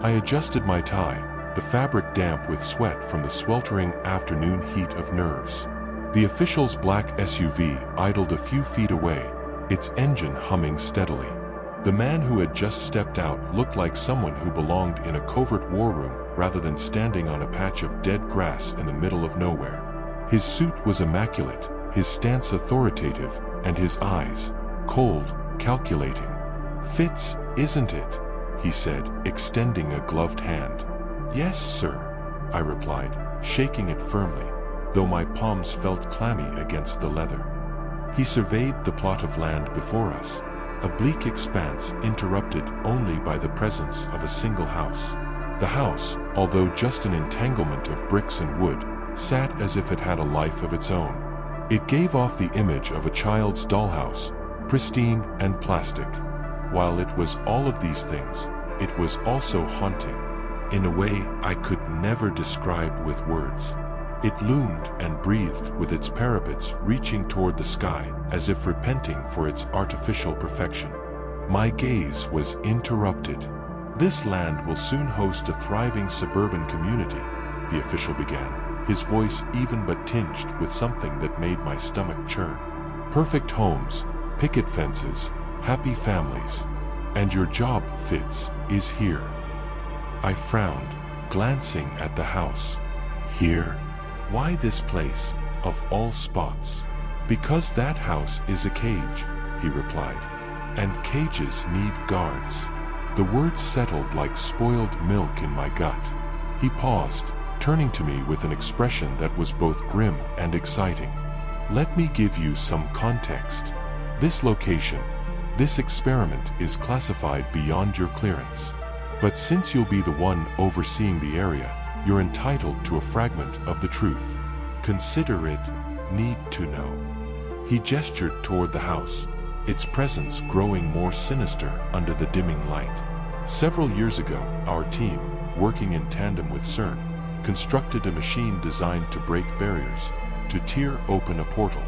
I adjusted my tie, the fabric damp with sweat from the sweltering afternoon heat of nerves. The official's black SUV idled a few feet away, its engine humming steadily. The man who had just stepped out looked like someone who belonged in a covert war room rather than standing on a patch of dead grass in the middle of nowhere. His suit was immaculate, his stance authoritative, and his eyes cold, calculating. "Fitz, isn't it?" he said, extending a gloved hand. "Yes, sir," I replied, shaking it firmly, though my palms felt clammy against the leather. He surveyed the plot of land before us, a bleak expanse interrupted only by the presence of a single house. The house, although just an entanglement of bricks and wood, sat as if it had a life of its own. It gave off the image of a child's dollhouse, pristine and plastic. While it was all of these things, it was also haunting, in a way I could never describe with words. It loomed and breathed with its parapets reaching toward the sky, as if repenting for its artificial perfection. My gaze was interrupted. "This land will soon host a thriving suburban community," the official began, his voice even but tinged with something that made my stomach churn. "Perfect homes, picket fences, happy families. And your job, Fitz, is here." I frowned, glancing at the house. "Here? Why this place, of all spots?" "Because that house is a cage," he replied. "And cages need guards." The words settled like spoiled milk in my gut. He paused, turning to me with an expression that was both grim and exciting. "Let me give you some context. This location, this experiment is classified beyond your clearance. But since you'll be the one overseeing the area, you're entitled to a fragment of the truth. Consider it need to know." He gestured toward the house, its presence growing more sinister under the dimming light. "Several years ago, our team, working in tandem with CERN, constructed a machine designed to break barriers, to tear open a portal,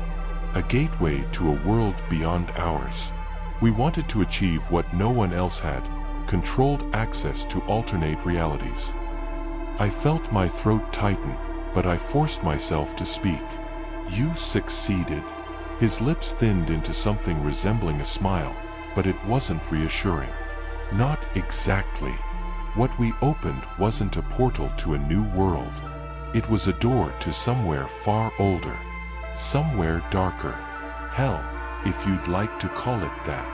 a gateway to a world beyond ours. We wanted to achieve what no one else had, controlled access to alternate realities." I felt my throat tighten, but I forced myself to speak. "You succeeded." His lips thinned into something resembling a smile, but it wasn't reassuring. "Not exactly. What we opened wasn't a portal to a new world. It was a door to somewhere far older, somewhere darker. Hell, if you'd like to call it that."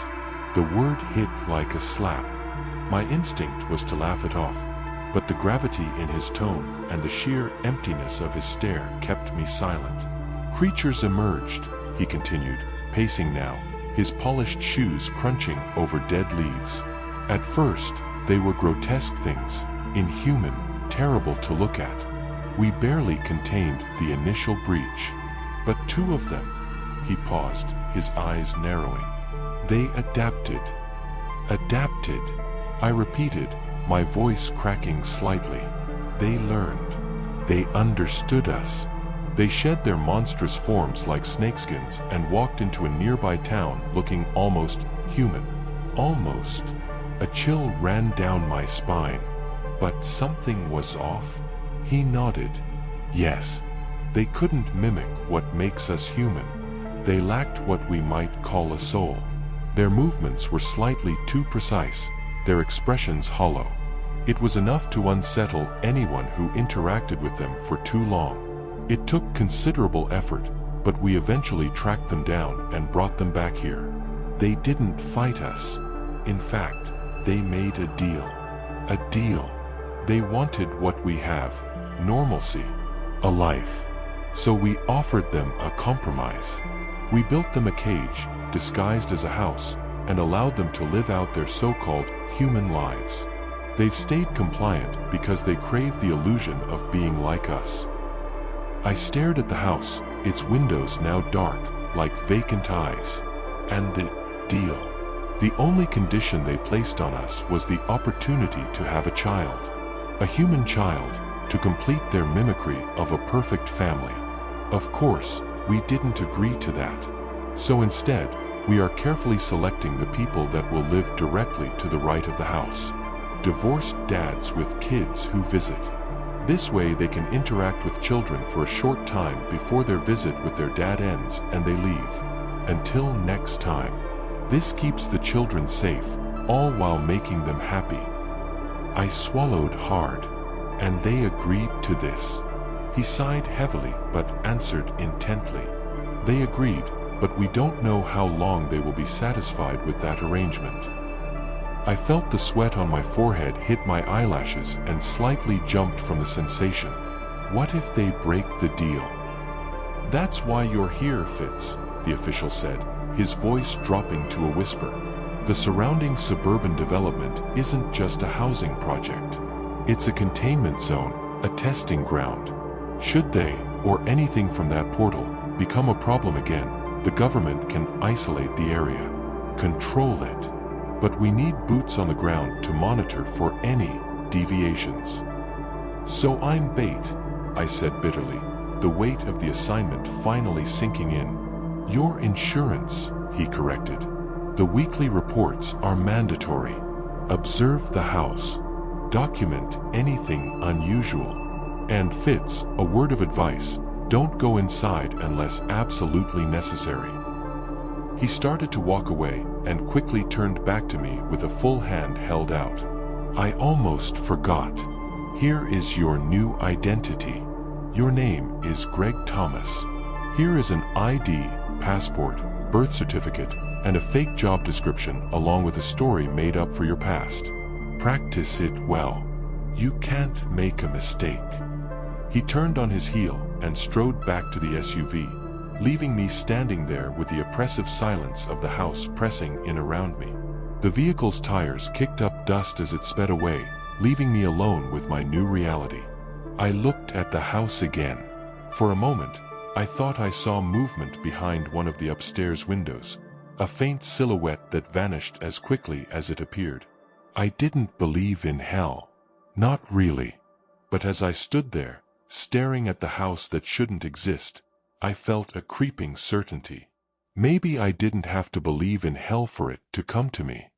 The word hit like a slap. My instinct was to laugh it off, but the gravity in his tone and the sheer emptiness of his stare kept me silent. "Creatures emerged," he continued, pacing now, his polished shoes crunching over dead leaves. "At first, they were grotesque things, inhuman, terrible to look at. We barely contained the initial breach. But two of them," he paused, his eyes narrowing. "They adapted." "Adapted," I repeated, my voice cracking slightly. "They learned. They understood us. They shed their monstrous forms like snakeskins and walked into a nearby town looking almost human. Almost." A chill ran down my spine. "But something was off?" He nodded. "Yes. They couldn't mimic what makes us human. They lacked what we might call a soul. Their movements were slightly too precise, their expressions hollow. It was enough to unsettle anyone who interacted with them for too long. It took considerable effort, but we eventually tracked them down and brought them back here. They didn't fight us. In fact, they made a deal. A deal. They wanted what we have, normalcy, a life. So we offered them a compromise. We built them a cage, disguised as a house, and allowed them to live out their so-called human lives. They've stayed compliant because they crave the illusion of being like us." I stared at the house, its windows now dark, like vacant eyes. "And the deal? The only condition they placed on us was the opportunity to have a child. A human child, to complete their mimicry of a perfect family. Of course, we didn't agree to that. So instead, we are carefully selecting the people that will live directly to the right of the house. divorced dads with kids who visit. This way they can interact with children for a short time before their visit with their dad ends and they leave. Until next time. This keeps the children safe, all while making them happy. I swallowed hard, and they agreed to this. He sighed heavily but answered intently. They agreed, but we don't know how long they will be satisfied with that arrangement. I felt the sweat on my forehead hit my eyelashes and slightly jumped from the sensation. What if they break the deal? That's why you're here, Fitz, the official said, his voice dropping to a whisper. The surrounding suburban development isn't just a housing project. It's a containment zone, a testing ground. Should they, or anything from that portal, become a problem again, the government can isolate the area, control it. But we need boots on the ground to monitor for any deviations. So I'm bait, I said bitterly, the weight of the assignment finally sinking in. Your insurance, he corrected. The weekly reports are mandatory. Observe the house. Document anything unusual. And Fitz, a word of advice, don't go inside unless absolutely necessary. He started to walk away and quickly turned back to me with a full hand held out. I almost forgot. Here is your new identity. Your name is Greg Thomas. Here is an ID, passport, birth certificate, and a fake job description along with a story made up for your past. Practice it well. You can't make a mistake. He turned on his heel and strode back to the SUV, leaving me standing there with the oppressive silence of the house pressing in around me. The vehicle's tires kicked up dust as it sped away, leaving me alone with my new reality. I looked at the house again. For a moment, I thought I saw movement behind one of the upstairs windows, a faint silhouette that vanished as quickly as it appeared. I didn't believe in hell. Not really. But as I stood there, staring at the house that shouldn't exist, I felt a creeping certainty. Maybe I didn't have to believe in hell for it to come to me.